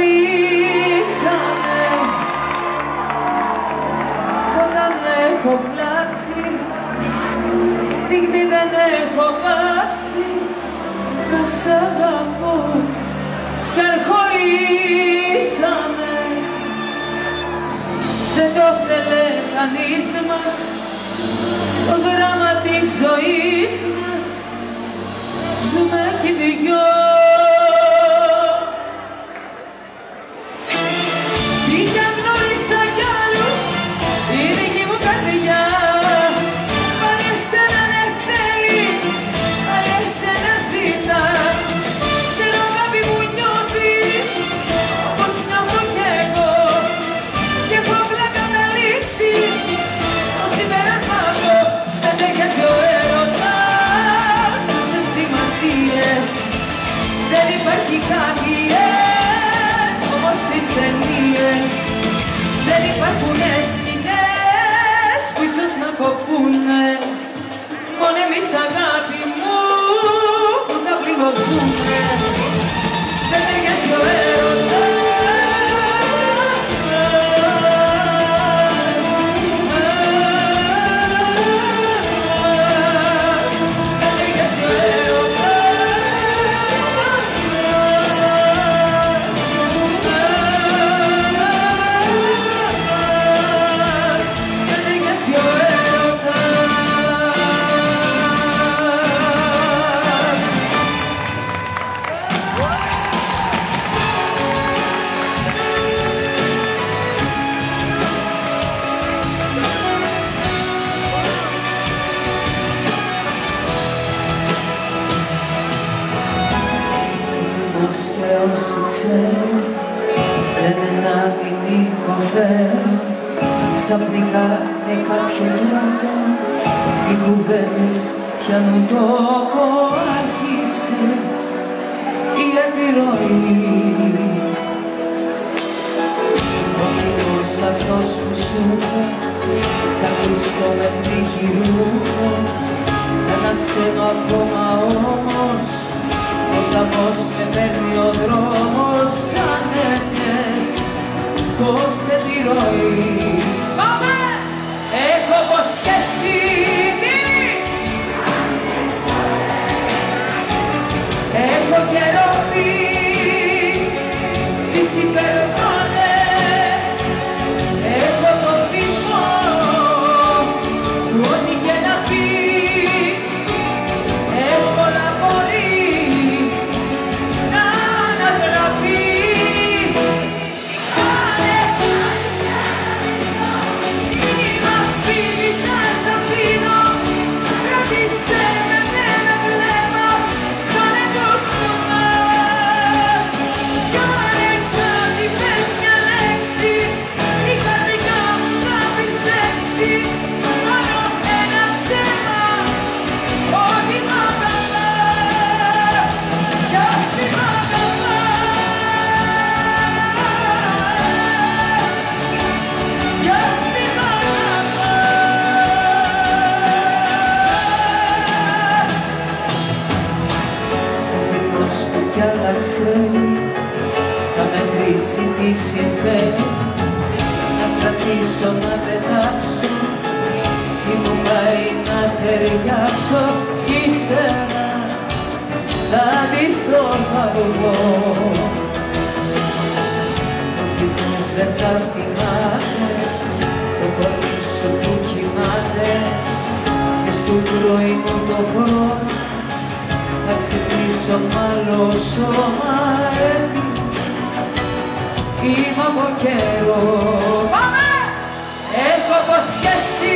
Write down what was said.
χωρίσαμε όταν έχω κλάψει, στιγμή δεν έχω πάψει να σ' αγαπώ κι αν χωρίσαμε δεν το θέλε κανείς μας το δράμα της ζωής μας ζούμε κι οι δυο. Όμως στις ταινίες δεν υπάρχουνε σκηνές που ίσως να κοπούνε μόνο εμείς αγάπη μου που θα πληγωθούμε. Δεν ταιριάζει ο έρωτας. Όσοι ξέρουν λένε να μην υποφέρουν ξαφνικά με κάποιο τρόπο οι κουβέντες πιάνουν τόπο. Άρχισε η επιρροή. Ο φίλος αυτός που σου είπε σαν κλειστό με πληγυρούχο ένα σένο ακόμα όμως όταν πως με παίρνει ο δρόμος σαν έρθες κόψε τη ροή. Πάμε! Έχω πως και εσύ έχω καιρό πει στις υπερβολές έχω το θυμό που ό,τι και να πει εύκολα μπορεί κι άλλαξε να μετρήσει τι συμβαίνει να κρατήσω, να πετάξω ή μου πάει να ταιριάξω ύστερα θα ντυθώ θα βγω. Ο θυμός δεν θα θυμάται το κορμί σου που κοιμάται και στο πρωινό το χρόνο θα ξυπνήσω μ' άλλο σώμα είμαι από καιρό. Πάμε! Έχω πως και εσύ